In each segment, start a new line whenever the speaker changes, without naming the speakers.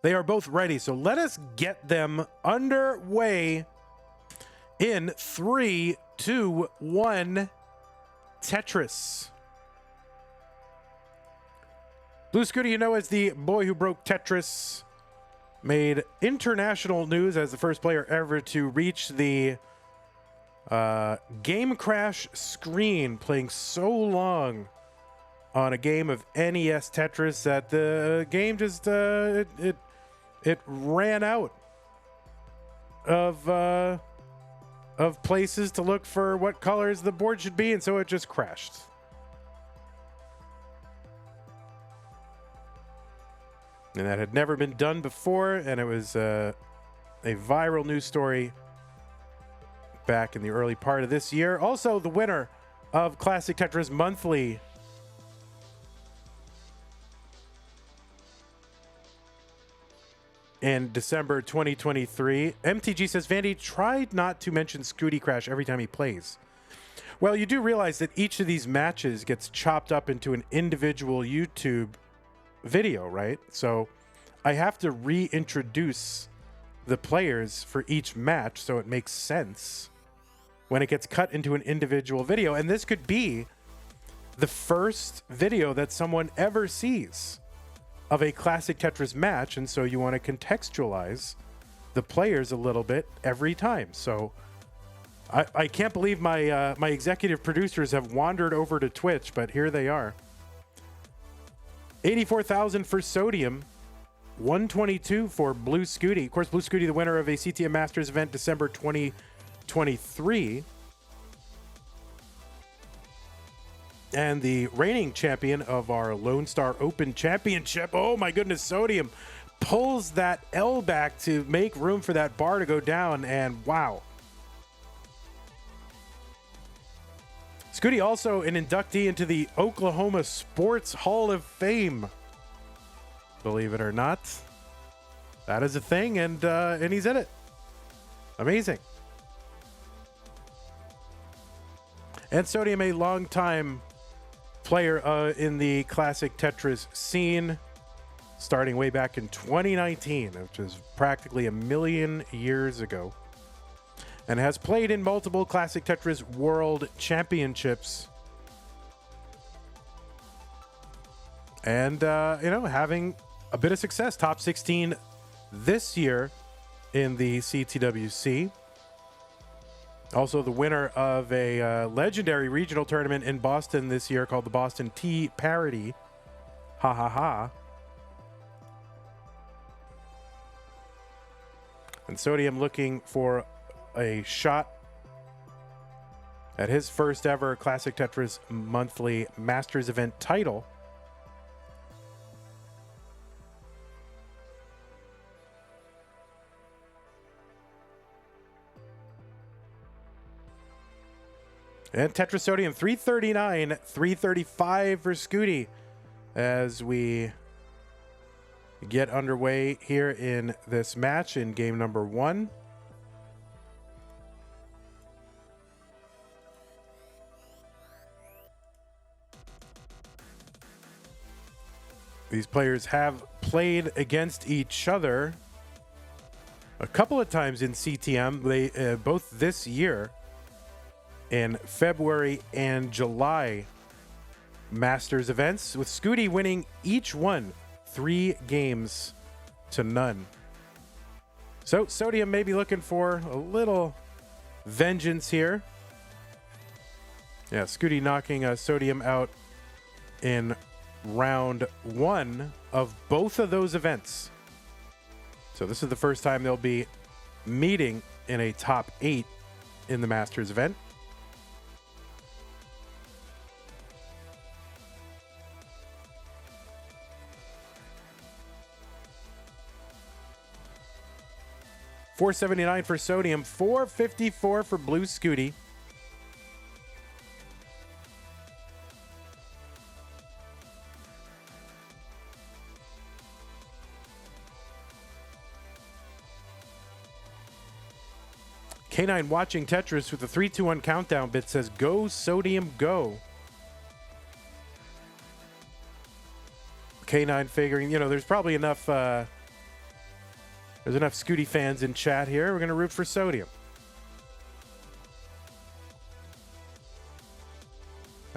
They are both ready, so let us get them underway in 3, 2, 1. Tetris. Blue Scuti, you know, as the boy who broke Tetris, made international news as the first player ever to reach the game crash screen, playing so long on a game of NES Tetris that the game just it ran out of places to look for what colors the board should be, and so it just crashed. And that had never been done before, and it was a viral news story back in the early part of this year. Also, the winner of Classic Tetris Monthly in December 2023. MTG says, Vandy tried not to mention Scuti Crash every time he plays. Well, you do realize that each of these matches gets chopped up into an individual YouTube video, right? So I have to reintroduce the players for each match so it makes sense when it gets cut into an individual video. And this could be the first video that someone ever sees of a Classic Tetris match, and so you want to contextualize the players a little bit every time. So I can't believe my my executive producers have wandered over to Twitch, but here they are. 84,000 for Sodium, 122 for Blue Scuti. Of course, Blue Scuti, the winner of a CTM Masters event December 2023. And the reigning champion of our Lone Star Open Championship. Oh my goodness, Sodium pulls that L back to make room for that bar to go down, and wow. Scuti also an inductee into the Oklahoma Sports Hall of Fame. Believe it or not. That is a thing, and he's in it. Amazing. And Sodium, a longtime player in the Classic Tetris scene, starting way back in 2019, which is practically a million years ago, and has played in multiple Classic Tetris World Championships. And, you know, having a bit of success. Top 16 this year in the CTWC. Also the winner of a legendary regional tournament in Boston this year called the Boston Tea Parody. Ha ha ha. And Sodium looking for a shot at his first ever Classic Tetris Monthly Masters event title. And Tetris Sodium 339, 335 for Scuti as we get underway here in this match in game number 1. These players have played against each other a couple of times in CTM. They both this year in February and July Masters events, with Scuti winning each one 3 games to none. So Sodium may be looking for a little vengeance here. Yeah, Scuti knocking Sodium out in round 1 of both of those events. So this is the first time they'll be meeting in a top 8 in the Masters event. $479 for Sodium, $454 for Blue Scuti. K9 watching Tetris with the 3-2-1 countdown bit says, "Go Sodium, go." K9 figuring, you know, there's probably enough There's enough Scuti fans in chat here. We're going to root for Sodium.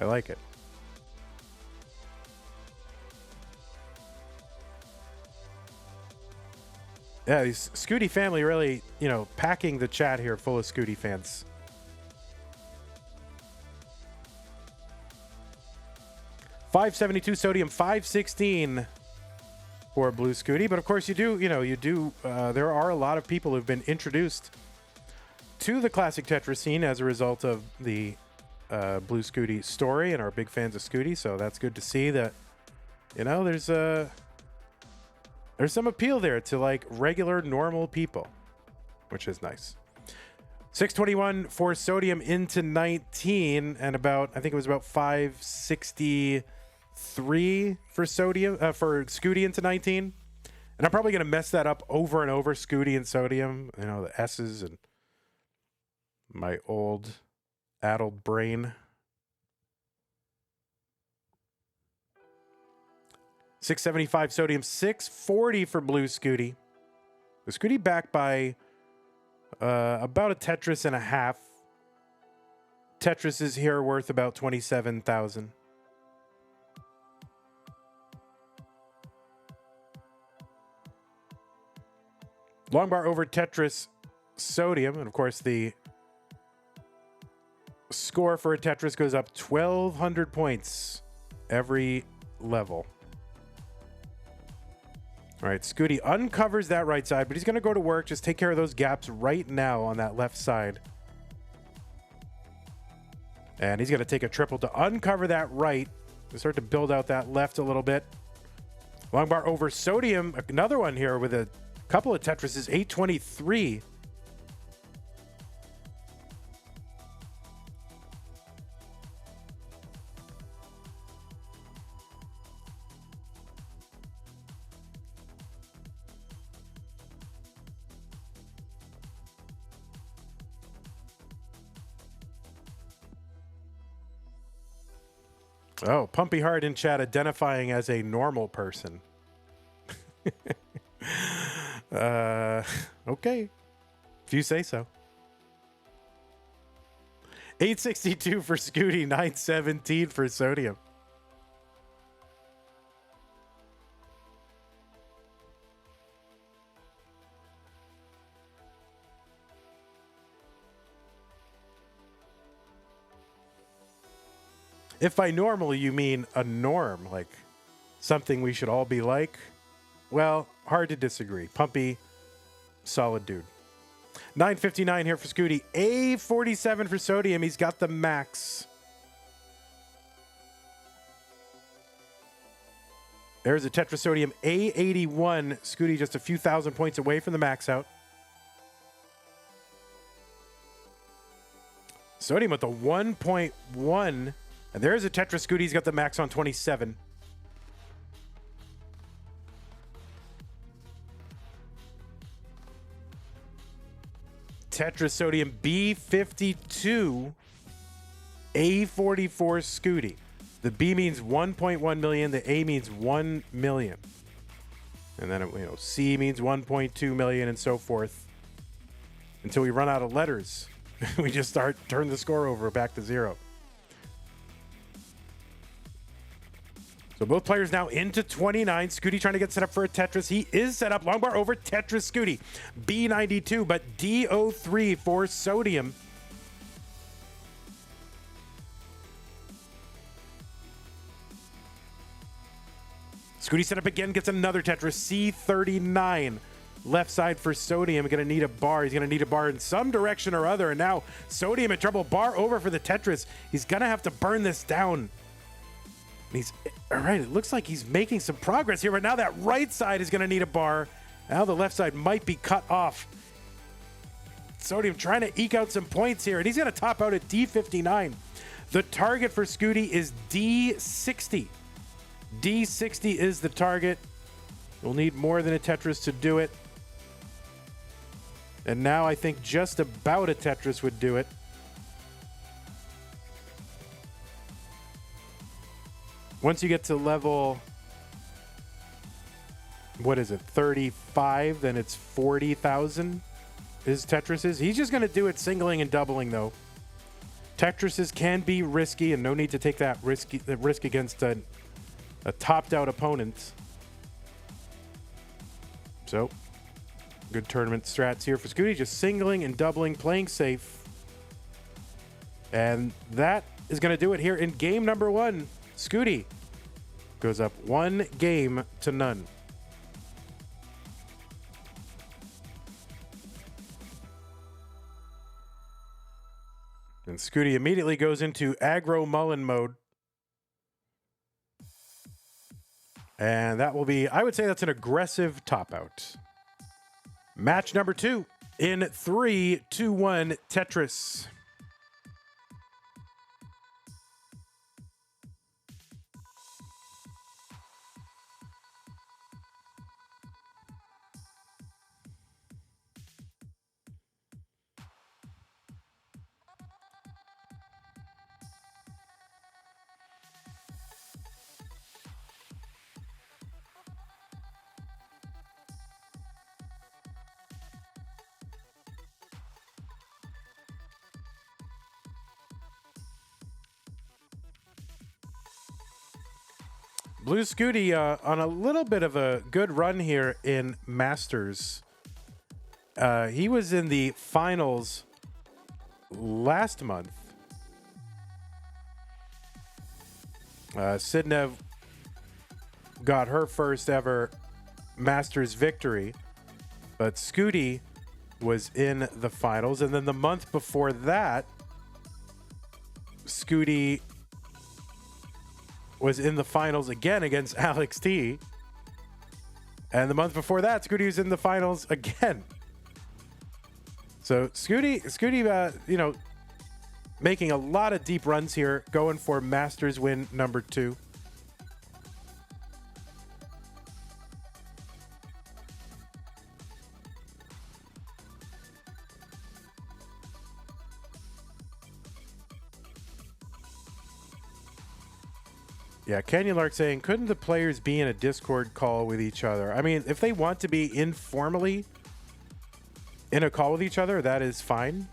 I like it. Yeah, these Scuti family really, you know, packing the chat here full of Scuti fans. $5.72 Sodium, $5.16 for Blue Scuti. But of course, there are a lot of people who've been introduced to the classic Tetris scene as a result of the Blue Scuti story and are big fans of Scuti. So that's good to see that, you know, there's some appeal there to like regular, normal people, which is nice. 621 for Sodium into 19, and I think it was about 563 for Sodium, for Scuti into 19. And I'm probably going to mess that up over and over, Scuti and Sodium, you know, the S's and my old addled brain. 675 Sodium, 640 for Blue Scuti. The Scuti backed by about a Tetris and a half. Tetris is here worth about 27,000. Long bar over Tetris Sodium, and of course the score for a Tetris goes up 1,200 points every level. All right, Scuti uncovers that right side, but he's going to go to work. Just take care of those gaps right now on that left side. And he's going to take a triple to uncover that right. Start to build out that left a little bit. Long bar over Sodium. Another one here with a couple of Tetrises, 823. Oh, Pumpy Heart in chat identifying as a normal person. Okay. If you say so. 862 for Scuti, 917 for Sodium. If by normal you mean a norm, like something we should all be like, well, hard to disagree. Pumpy, solid dude. 959 here for Scuti. A47 for Sodium. He's got the max. There's a Tetris Sodium A81. Scuti just a few thousand points away from the max out. Sodium with the 1.1. And there's a Tetris Scuti. He's got the max on 27. Tetris Sodium B52 A44 Scuti. The B means 1.1 million. The A means 1 million. And then, C means 1.2 million and so forth. Until we run out of letters. We just turn the score over back to zero. So both players now into 29. Scuti trying to get set up for a Tetris. He is set up. Long bar over Tetris Scuti. B92, but D03 for Sodium. Scuti set up again, gets another Tetris. C39. Left side for Sodium. Going to need a bar. He's going to need a bar in some direction or other. And now Sodium in trouble. Bar over for the Tetris. He's going to have to burn this down. He's all right. It looks like he's making some progress here, but now that right side is going to need a bar. Now the left side might be cut off. Sodium trying to eke out some points here, and he's going to top out at D59. The target for Scuti is D60. D60 is the target. We'll need more than a Tetris to do it. And now I think just about a Tetris would do it. Once you get to level what is it, 35, then it's 40,000 is Tetris's. He's just going to do it singling and doubling, though. Tetris's can be risky, and no need to take that risk against a topped-out opponent. So, good tournament strats here for Scuti. Just singling and doubling, playing safe. And that is going to do it here in game number 1. Scuti goes up 1 game to none. And Scuti immediately goes into aggro Mullen mode. And that will be, I would say that's an aggressive top out. Match number 2 in 3, 2, 1 Tetris. Blue Scuti on a little bit of a good run here in Masters. He was in the finals last month. Sidnev got her first ever Masters victory, but Scuti was in the finals. And then the month before that, Scuti was in the finals again against Alex T. And the month before that, Scuti was in the finals again. So Scuti, making a lot of deep runs here, going for Masters win number 2. Yeah, Canyon Lark saying, couldn't the players be in a Discord call with each other? I mean, if they want to be informally in a call with each other, that is fine.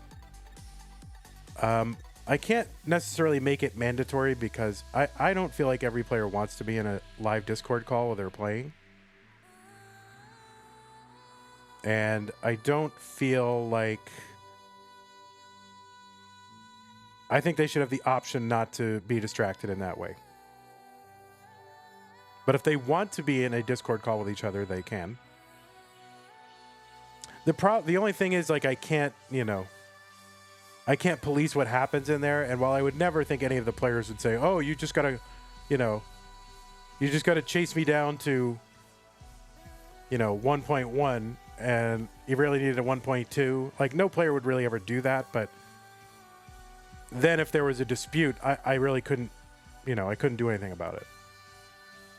I can't necessarily make it mandatory because I don't feel like every player wants to be in a live Discord call while they're playing. And I don't feel like... I think they should have the option not to be distracted in that way. But if they want to be in a Discord call with each other, they can. The only thing is, like, I can't police what happens in there. And while I would never think any of the players would say, oh, you just gotta chase me down to, 1.1 and you really needed a 1.2. Like, no player would really ever do that. But then if there was a dispute, I really couldn't, I couldn't do anything about it.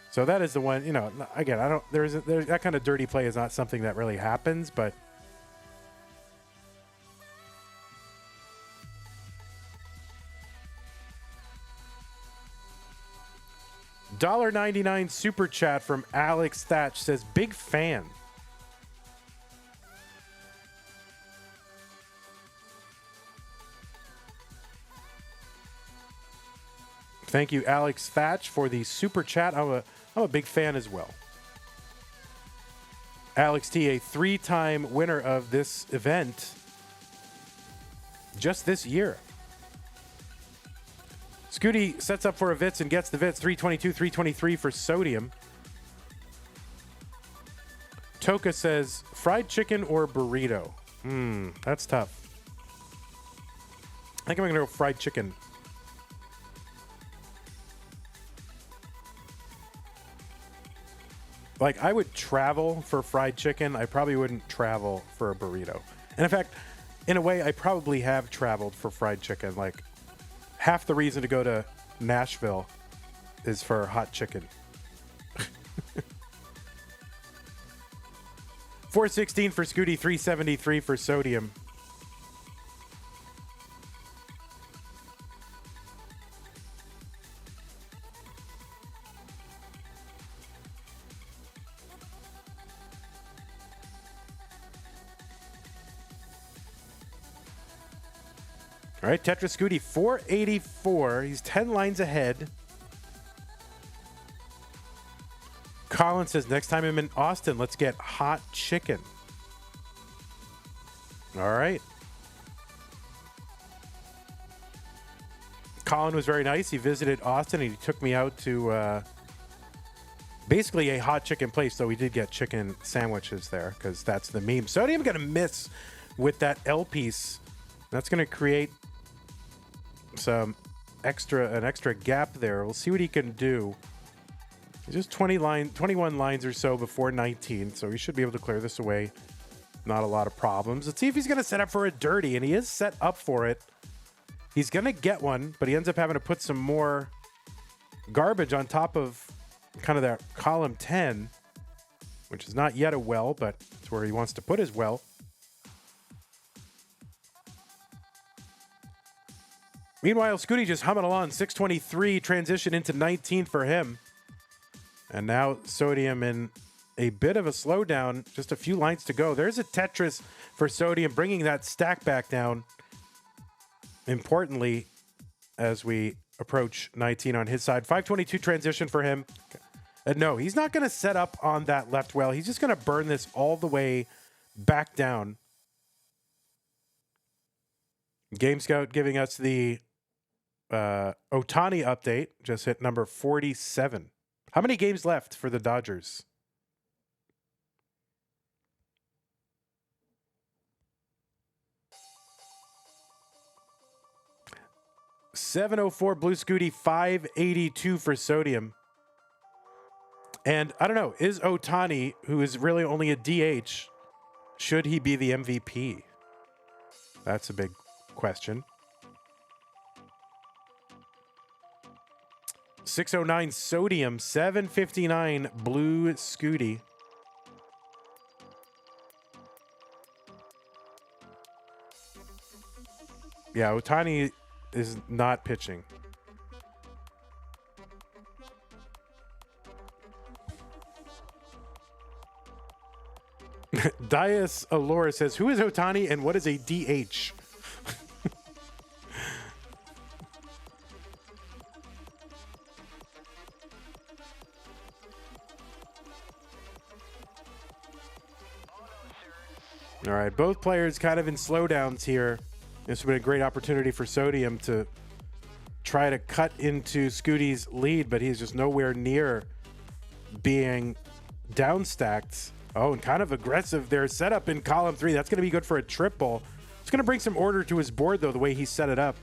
So that is the one, again, there's that kind of dirty play is not something that really happens, but $1.99 super chat from Alex Thatch says, big fan. Thank you, Alex Thatch, for the super chat. I'm a big fan as well. Alex T, a 3-time winner of this event just this year. Scuti sets up for a Vitz and gets the Vitz. 322, 323 for Sodium. Toka says, fried chicken or burrito? That's tough. I think I'm going to go fried chicken. Like, I would travel for fried chicken. I probably wouldn't travel for a burrito. And in fact, in a way, I probably have traveled for fried chicken. Like, half the reason to go to Nashville is for hot chicken. 416 for Scuti, 373 for Sodium. All right, Tetris Scuti, 484. He's 10 lines ahead. Colin says, next time I'm in Austin, let's get hot chicken. All right. Colin was very nice. He visited Austin and he took me out to basically a hot chicken place, though we did get chicken sandwiches there because that's the meme. Sodium going to miss with that L piece. That's going to create an extra gap there. We'll see what he can do. He's just 21 lines or so before 19, so he should be able to clear this away. Not a lot of problems. Let's see if he's going to set up for a dirty, and he is set up for it. He's going to get one, but he ends up having to put some more garbage on top of kind of that column 10, which is not yet a well, but it's where he wants to put his well. Meanwhile, Scuti just humming along. 623 transition into 19 for him. And now Sodium in a bit of a slowdown. Just a few lines to go. There's a Tetris for Sodium, bringing that stack back down. Importantly, as we approach 19 on his side. 522 transition for him. No, he's not going to set up on that left well. He's just going to burn this all the way back down. Game Scout giving us the Otani update. Just hit number 47. How many games left for the Dodgers? $704 Blue Scuti, 582 for Sodium. And I don't know, is Otani, who is really only a DH, should he be the MVP? That's a big question. 609 Sodium, 759 Blue Scuti. Yeah, Otani is not pitching. Dias Allura says, who is Otani and what is a DH? All right, both players kind of in slowdowns here. This would be a great opportunity for Sodium to try to cut into Scuti's lead, but he's just nowhere near being downstacked. Oh, and kind of aggressive there. Set up in column 3. That's going to be good for a triple. It's going to bring some order to his board, though, the way he set it up.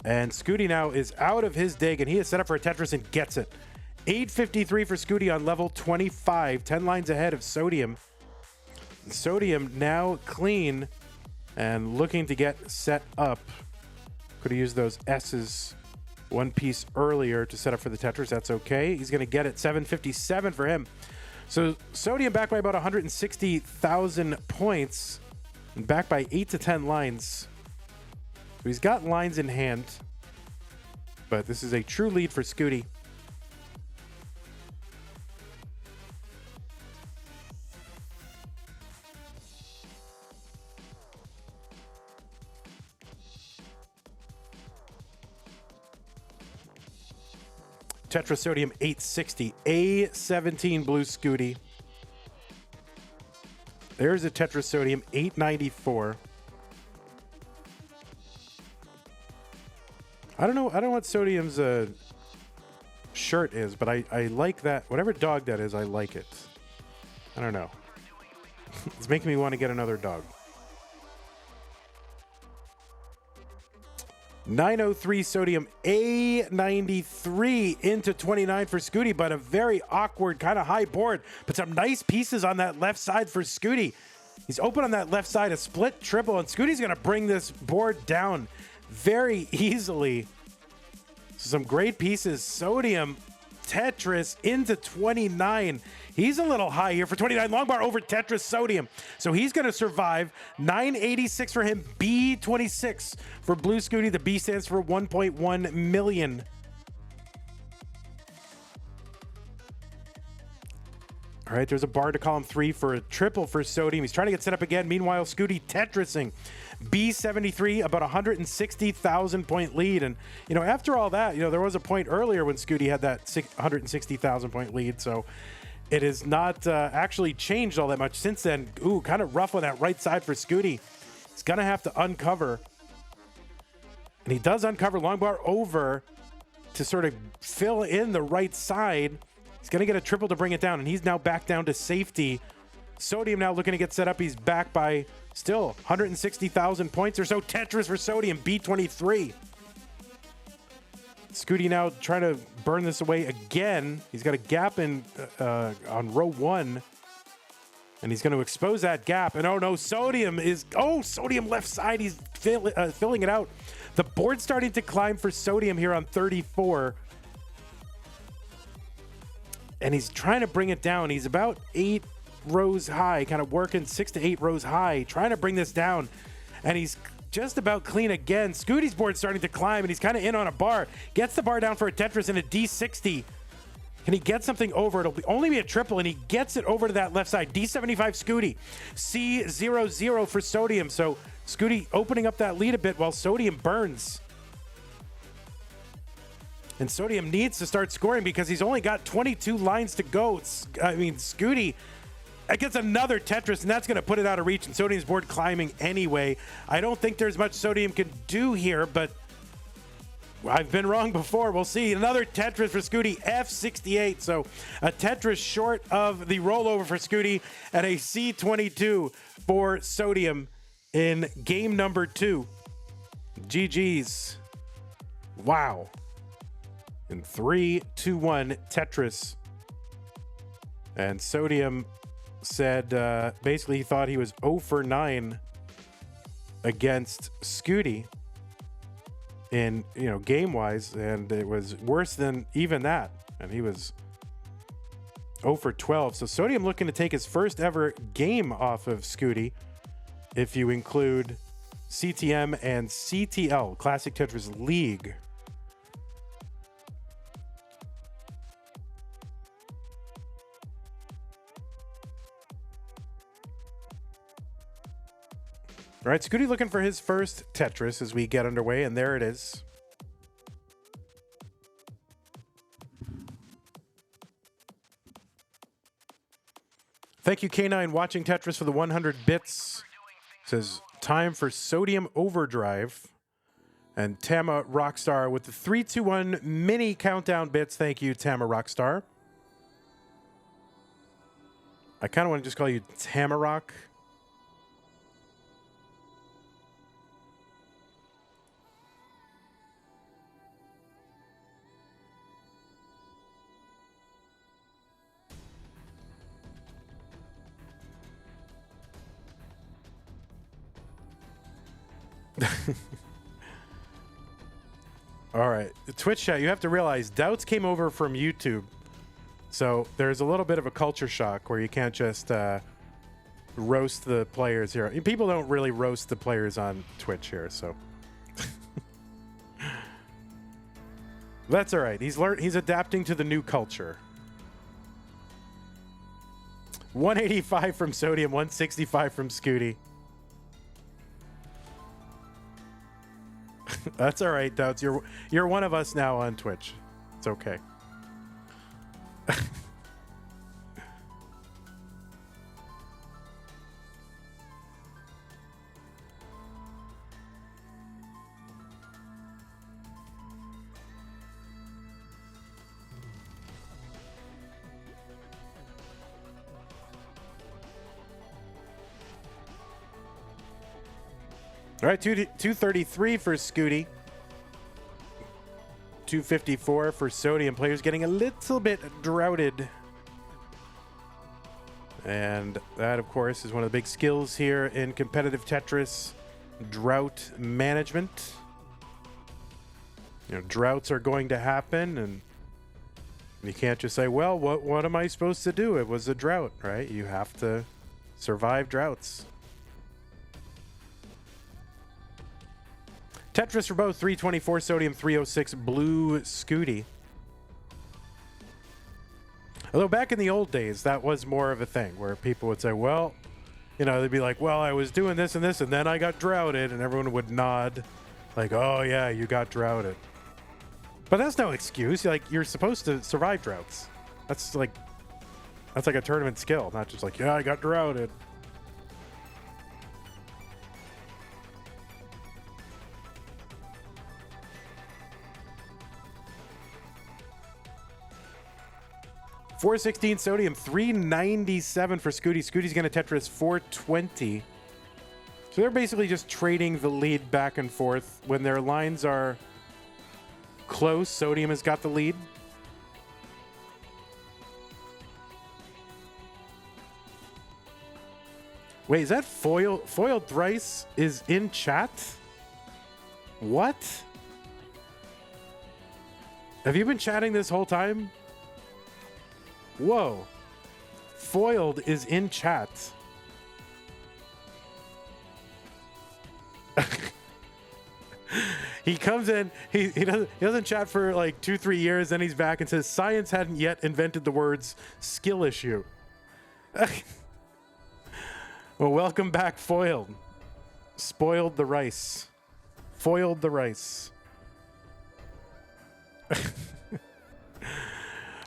And Scuti now is out of his dig, and he is set up for a Tetris and gets it. 853 for Scuti on level 25. 10 lines ahead of Sodium. Sodium now clean and looking to get set up. Could have used those S's one piece earlier to set up for the Tetris. That's okay. He's going to get it. 757 for him. So Sodium back by about 160,000 points and back by 8 to 10 lines. So he's got lines in hand, but this is a true lead for Scuti. Tetris Sodium 860, A17 Blue Scuti. There's a Tetris Sodium 894. I don't know what Sodium's shirt is, but I like that. Whatever dog that is, I like it. I don't know. It's making me want to get another dog. 903 Sodium, A93 into 29 for Scuti, but a very awkward kind of high board. But some nice pieces on that left side for Scuti. He's open on that left side, a split triple, and Scuti's going to bring this board down very easily. So some great pieces. Sodium, Tetris into 29. He's a little high here for 29. Long bar over Tetris Sodium. So he's going to survive. 986 for him. B26 for Blue Scuti. The B stands for 1.1 million. All All right, there's a bar to column 3 for a triple for Sodium. He's trying to get set up again. Meanwhile, Scuti Tetrising. B73, about 160,000 point lead. And, you know, after all that, you know, there was a point earlier when Scuti had that 160,000 point lead. So it has not actually changed all that much since then. Ooh, kind of rough on that right side for Scuti. He's going to have to uncover. And he does uncover long bar over to sort of fill in the right side. He's going to get a triple to bring it down, and he's now back down to safety. Sodium now looking to get set up. He's back by still 160,000 points or so. Tetris for Sodium, B23. Scuti now trying to burn this away again. He's got a gap in on row 1, and he's going to expose that gap. And oh no, Sodium left side. He's filling it out. The board's starting to climb for Sodium here on 34. And he's trying to bring it down. He's about 8 rows high, kind of working 6 to 8 rows high, trying to bring this down. And he's just about clean again. Scuti's board's starting to climb, and he's kind of in on a bar. Gets the bar down for a Tetris and a D60. Can he get something over? It'll only be a triple, and he gets it over to that left side. D75 Scuti. C00 for Sodium. So Scuti opening up that lead a bit while Sodium burns. And Sodium needs to start scoring because he's only got 22 lines to go. Scuti gets another Tetris, and that's going to put it out of reach. And Sodium's board climbing anyway. I don't think there's much Sodium can do here, but I've been wrong before. We'll see. Another Tetris for Scuti, F68. So a Tetris short of the rollover for Scuti, and a C22 for Sodium in game number 2. GG's. Wow. In 3, 2, 1, Tetris. And Sodium said basically he thought he was 0 for 9 against Scuti in, you know, game wise, and it was worse than even that. And he was 0 for 12. So Sodium looking to take his first ever game off of Scuti, if you include CTM and CTL, Classic Tetris League. All right, Scuti looking for his first Tetris as we get underway, and there it is. Thank you, K9, watching Tetris for the 100 bits. Says, time for Sodium Overdrive. And Tama Rockstar with the 321 mini countdown bits. Thank you, Tama Rockstar. I kind of want to just call you Tamarok. All right, the Twitch chat, you have to realize Doubts came over from YouTube, so there's a little bit of a culture shock where you can't just roast the players here. People don't really roast the players on Twitch here, so that's all right. He's adapting to the new culture. 185 from Sodium, 165 from Scuti. That's all right, Doubts. You're one of us now on Twitch. It's okay. All right, 233 for Scuti. 254 for Sodium. Players getting a little bit droughted. And that, of course, is one of the big skills here in competitive Tetris. Drought management. You know, droughts are going to happen, and you can't just say, well, what am I supposed to do? It was a drought, right? You have to survive droughts. Tetris for both, 324 Sodium, 306 Blue Scuti. Although back in the old days, that was more of a thing where people would say, well, you know, they'd be like, well, I was doing this and this, and then I got droughted, and everyone would nod like, oh, yeah, you got droughted. But that's no excuse. Like, you're supposed to survive droughts. That's like a tournament skill, not just like, yeah, I got droughted. $416 sodium, $397 for Scuti. Scuti's going to Tetris $420. So they're basically just trading the lead back and forth. When their lines are close, sodium has got the lead. Wait, is that foiled thrice is in chat? What? Have you been chatting this whole time? Whoa. Foiled is in chat. He comes in, he doesn't chat for like 2-3 years, then he's back and says science hadn't yet invented the words skill issue. Well, welcome back, Foiled. Spoiled the rice. Foiled the rice.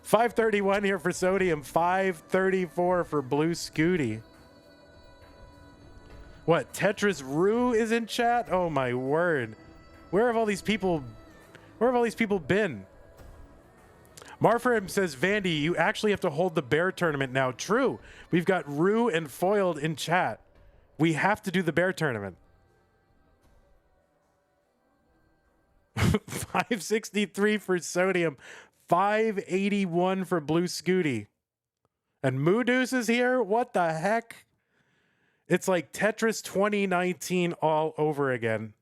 531 here for sodium, 534 for blue Scuti. What, Tetris Rue is in chat? Oh my word. Where have all these people been? Marfram says, Vandy, you actually have to hold the bear tournament now. True. We've got Rue and Foiled in chat. We have to do the bear tournament. 563 for sodium, 581 for blue Scuti. And Moodoo's is here? What the heck? It's like Tetris 2019 all over again.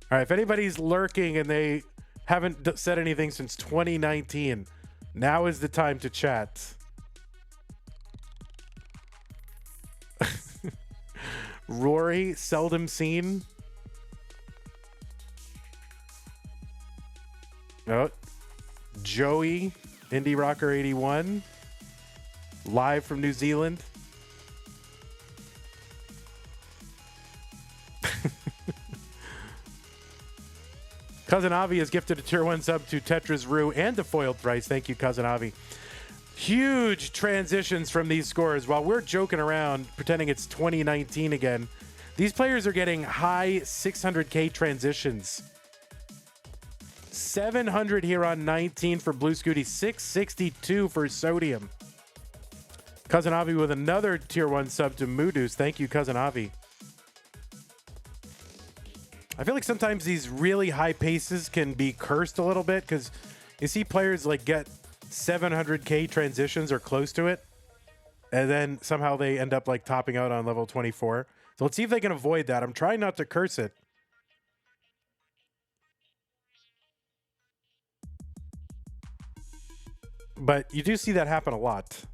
All right, if anybody's lurking and they haven't said anything since 2019, now is the time to chat. Rory, seldom seen. Oh, Joey, Indie Rocker 81, live from New Zealand. Cousin Avi has gifted a tier 1 sub to Tetris Rue and a foiled thrice. Thank you, Cousin Avi. Huge transitions from these scores. While we're joking around, pretending it's 2019 again, these players are getting high 600K transitions. 700 here on 19 for blue Scuti, 662 for sodium. Cousin Avi with another tier 1 sub to Moodoo's. Thank you, Cousin Avi. I feel like sometimes these really high paces can be cursed a little bit because you see players like get 700K transitions or close to it, and then somehow they end up like topping out on level 24. So let's see if they can avoid that. I'm trying not to curse it. But you do see that happen a lot.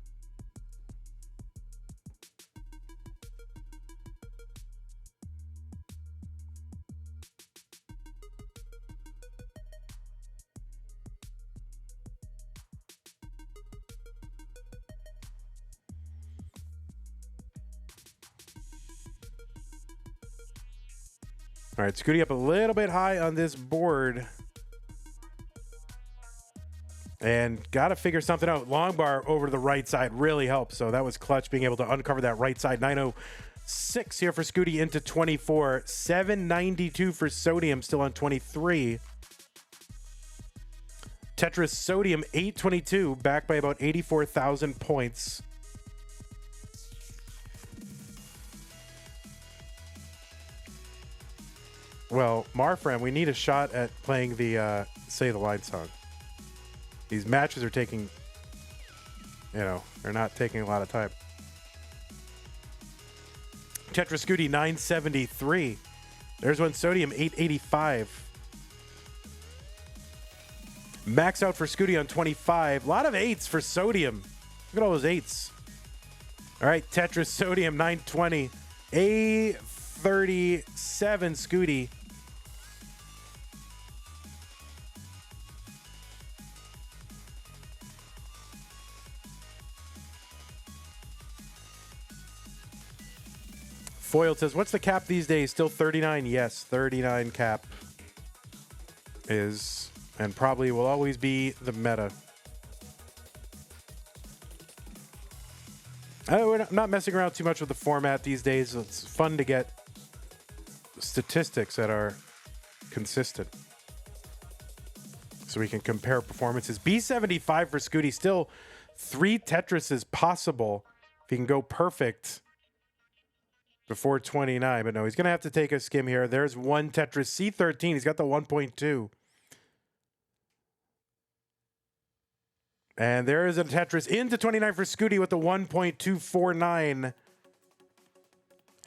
All right, Scuti up a little bit high on this board. And got to figure something out. Long bar over to the right side really helps. So that was clutch, being able to uncover that right side. 906 here for Scuti into 24. 792 for sodium, still on 23. Tetris sodium 822, back by about 84,000 points. Well, Marfram, we need a shot at playing the Say the Line song. These matches are taking, they're not taking a lot of time. Tetris Scuti 973. There's one sodium 885. Max out for Scuti on 25. A lot of 8s for sodium. Look at all those 8s. All right, Tetris sodium 920. A37 Scuti. Foiled says, what's the cap these days? Still 39? Yes, 39 cap is, and probably will always be the meta. We're not messing around too much with the format these days. It's fun to get statistics that are consistent so we can compare performances. B75 for Scuti. Still 3 Tetris is possible if he can go perfect before 29. But no, he's going to have to take a skim here. There's 1 Tetris. C13. He's got the 1.2. And there is a Tetris into 29 for Scuti with the 1.249.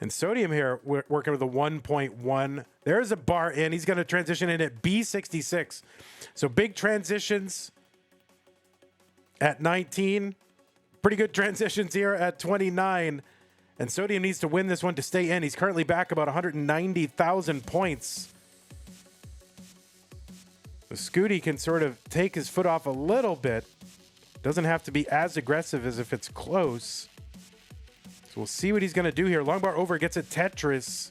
And Sodium here working with a 1.1. There's a bar in. He's going to transition in at B66. So big transitions at 19. Pretty good transitions here at 29. And Sodium needs to win this one to stay in. He's currently back about 190,000 points. So Scuti can sort of take his foot off a little bit. Doesn't have to be as aggressive as if it's close. So we'll see what he's going to do here. Long bar over, gets a Tetris.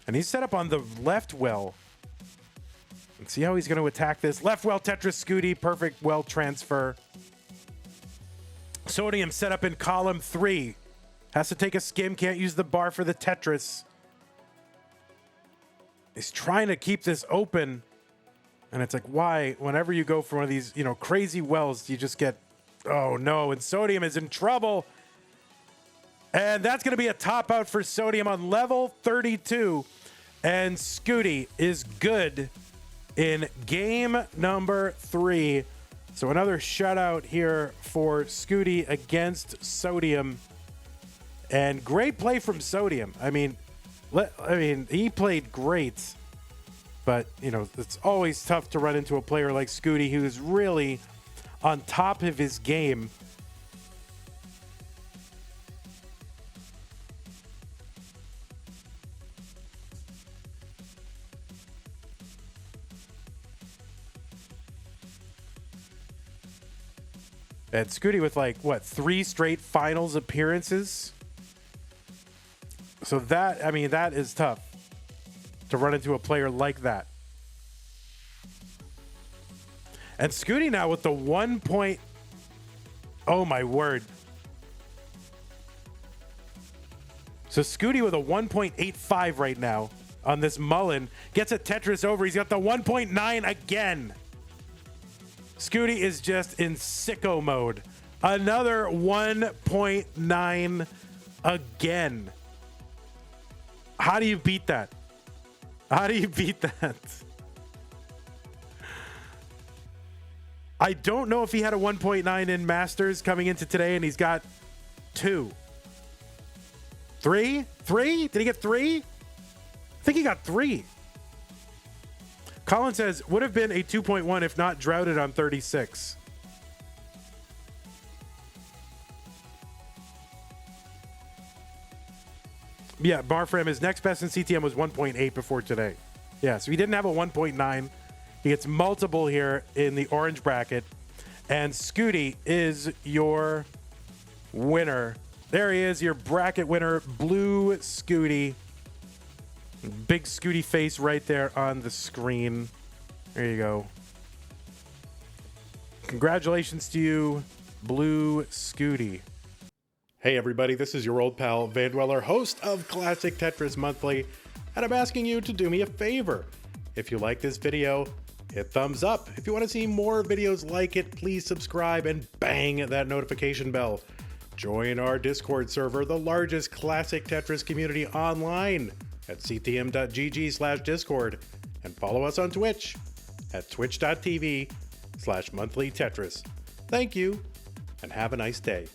And he's set up on the left well. Let's see how he's going to attack this. Left well Tetris Scuti. Perfect well transfer. Sodium set up in column 3. Has to take a skim. Can't use the bar for the Tetris. He's trying to keep this open. And it's like, why? Whenever you go for one of these, crazy wells, you just get, oh no. And Sodium is in trouble. And that's going to be a top out for Sodium on level 32. And Scuti is good in game number 3. So another shutout here for Scuti against Sodium. And great play from Sodium. I mean, he played great. But, it's always tough to run into a player like Scuti who's really on top of his game. And Scuti with 3 straight finals appearances. So that is tough to run into a player like that. And Scuti now with the 1 point. Oh my word. So Scuti with a 1.85 right now on this Mullen. Gets a Tetris over. He's got the 1.9 again. Scuti is just in sicko mode. Another 1.9 again. How do you beat that? How do you beat that? I don't know if he had a 1.9 in Masters coming into today, and he's got 2. 3? 3? Did he get 3? I think he got 3. Colin says, would have been a 2.1 if not droughted on 36. Yeah, Barfram, his next best in CTM was 1.8 before today. Yeah, so he didn't have a 1.9. He gets multiple here in the orange bracket. And Scuti is your winner. There he is, your bracket winner, Blue Scuti. Big Scuti face right there on the screen. There you go. Congratulations to you, Blue Scuti. Hey everybody, this is your old pal Vandweller, host of Classic Tetris Monthly, and I'm asking you to do me a favor. If you like this video, hit thumbs up. If you want to see more videos like it, please subscribe and bang that notification bell. Join our Discord server, the largest Classic Tetris community online, at ctm.gg/discord, and follow us on Twitch at twitch.tv/monthlytetris. Thank you, and have a nice day.